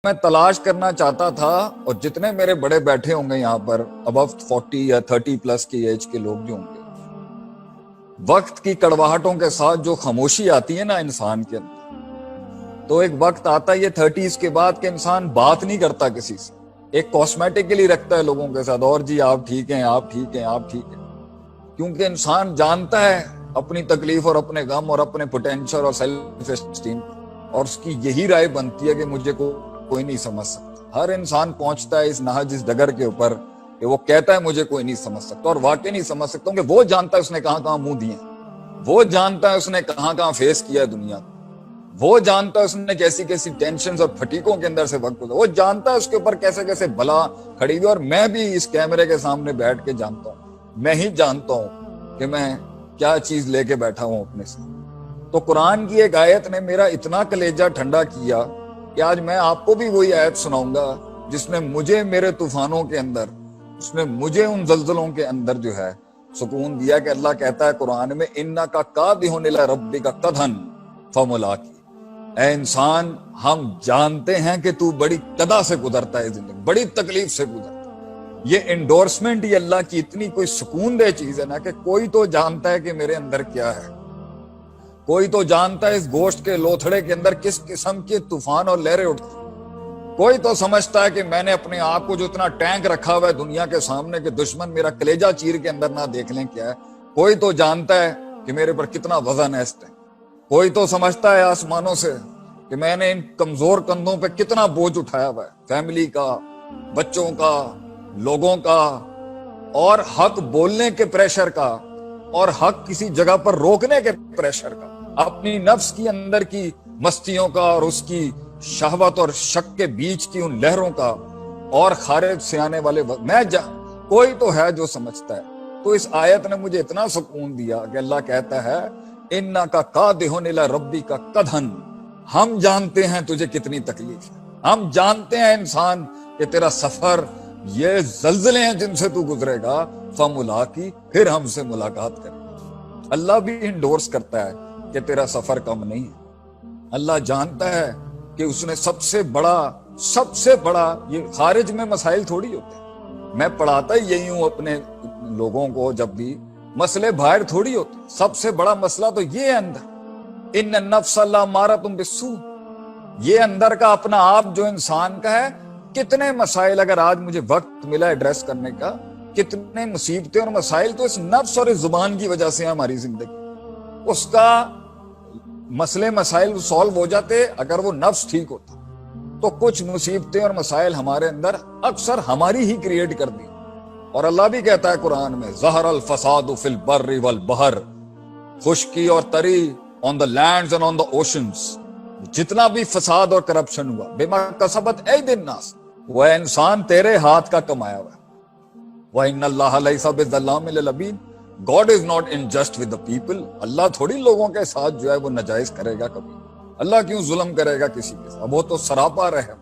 میں تلاش کرنا چاہتا تھا، اور جتنے میرے بڑے بیٹھے ہوں گے یہاں پر ابو 40 یا 30 پلس کی ایج کے لوگ جو ہوں گے، وقت کی کڑواہٹوں کے ساتھ جو خاموشی آتی ہے نا انسان کے اندر، تو ایک وقت آتا ہے یہ 30s کے بعد کہ انسان بات نہیں کرتا کسی سے، ایک کاسمیٹکلی رکھتا ہے لوگوں کے ساتھ، اور جی آپ ٹھیک ہیں، آپ ٹھیک ہیں، آپ ٹھیک ہیں، کیونکہ انسان جانتا ہے اپنی تکلیف اور اپنے غم اور اپنے پوٹینشل اور سیلف اسٹیم، اور اس کی یہی رائے بنتی ہے کہ مجھے کوئی نہیں سمجھ سکتا۔ ہر انسان پہنچتا ہے اس نہج اس ڈگر کے اوپر کہ وہ کہتا ہے مجھے کوئی نہیں سمجھ سکتا، اور واقعی نہیں سمجھ سکتا، کہ وہ جانتا ہے اس نے کہاں کہاں منہ دیے، وہ جانتا ہے اس نے کہاں کہاں فیس کیا ہے دنیا کو، وہ جانتا ہے اس نے کیسی کیسی ٹینشنز اور پھٹیکوں کے اندر سے وقت گزارا، وہ جانتا ہے اس کے اوپر کیسے کیسے بلا کھڑی ہوئی، اور میں بھی اس کیمرے کے سامنے بیٹھ کے جانتا ہوں، میں ہی جانتا ہوں کہ میں کیا چیز لے کے بیٹھا ہوں اپنے سامنے۔ تو قرآن کی ایک آیت نے میرا اتنا کلیجہ ٹھنڈا کیا کہ آج میں آپ کو بھی وہی آیت سناؤں گا جس نے مجھے میرے طوفانوں کے اندر، اس نے مجھے ان زلزلوں کے اندر جو ہے سکون دیا، کہ اللہ کہتا ہے قرآن میں اِنَّكَ قَادِحٌ إِلَىٰ رَبِّكَ قَدْحًا فَمُلَاقِيهِ، اے انسان ہم جانتے ہیں کہ تو بڑی قدا سے گزرتا ہے زندگی، بڑی تکلیف سے گزرتا ہے۔ یہ انڈورسمنٹ یہ اللہ کی اتنی کوئی سکون دہ چیز ہے نا، کہ کوئی تو جانتا ہے کہ میرے اندر کیا ہے، کوئی تو جانتا ہے اس گوشت کے لوتھڑے کے اندر کس قسم کے طوفان اور لہریں اٹھتی، کوئی تو سمجھتا ہے کہ میں نے اپنے آپ کو جو اتنا ٹینک رکھا ہوا ہے دنیا کے سامنے کہ دشمن میرا کلیجہ چیر کے اندر نہ دیکھ لیں کیا ہے، کوئی تو جانتا ہے کہ میرے پر کتنا وزن ہے اس ٹائم، کوئی تو سمجھتا ہے آسمانوں سے کہ میں نے ان کمزور کندھوں پہ کتنا بوجھ اٹھایا ہوا ہے، فیملی کا، بچوں کا، لوگوں کا، اور حق بولنے کے پریشر کا، اور حق کسی جگہ پر روکنے کے پریشر کا، اپنی نفس کی اندر کی مستیوں کا اور اس کی شہوت اور شک کے بیچ کی ان لہروں کا، اور خارج سے آنے والے کوئی تو ہے جو سمجھتا ہے۔ تو اس آیت نے مجھے اتنا سکون دیا کہ اللہ کہتا ہے اِنَّكَ قَادِحٌ إِلَىٰ رَبِّكَ قَدْحًا، ہم جانتے ہیں تجھے کتنی تکلیف ہے، ہم جانتے ہیں انسان کہ تیرا سفر یہ زلزلے ہیں جن سے تو گزرے گا، فَمُلَاقِي، پھر ہم سے ملاقات کرے۔ اللہ بھی انڈورس کرتا ہے کہ تیرا سفر کم نہیں ہے، اللہ جانتا ہے کہ اس نے سب سے بڑا یہ خارج میں مسائل تھوڑی ہوتے ہیں، میں پڑھاتا ہی یہی ہوں اپنے لوگوں کو، جب بھی مسئلے باہر تھوڑی ہوتے ہیں، سب سے بڑا مسئلہ تو یہ ہے اندر، ان النفس لامارۃ بالسوء، یہ اندر کا اپنا آپ جو انسان کا ہے۔ کتنے مسائل اگر آج مجھے وقت ملا ایڈریس کرنے کا، کتنے مصیبتیں اور مسائل تو اس نفس اور اس زبان کی وجہ سے ہماری زندگی، اس کا مسئلے مسائل سالو ہو جاتے اگر وہ نفس ٹھیک ہوتا، تو کچھ مصیبتیں اور مسائل ہمارے اندر اکثر ہماری ہی کریٹ کر دی۔ اور اللہ بھی کہتا ہے قرآن میں ظہر الفساد فی البر والبحر، خشکی اور تری on the lands and on the oceans, جتنا بھی فساد اور کرپشن ہوا، بما کسبت ایدی الناس، وہ انسان تیرے ہاتھ کا کمایا ہوا ہے۔ وَإِنَّ اللَّهَ لَيْسَ بِالظَّلَّامِ لِلْعَبِيدِ، God is not unjust with the people، اللہ تھوڑی لوگوں کے ساتھ جو ہے وہ ناجائز کرے گا کبھی، اللہ کیوں ظلم کرے گا کسی کے ساتھ، وہ تو سراپا رحم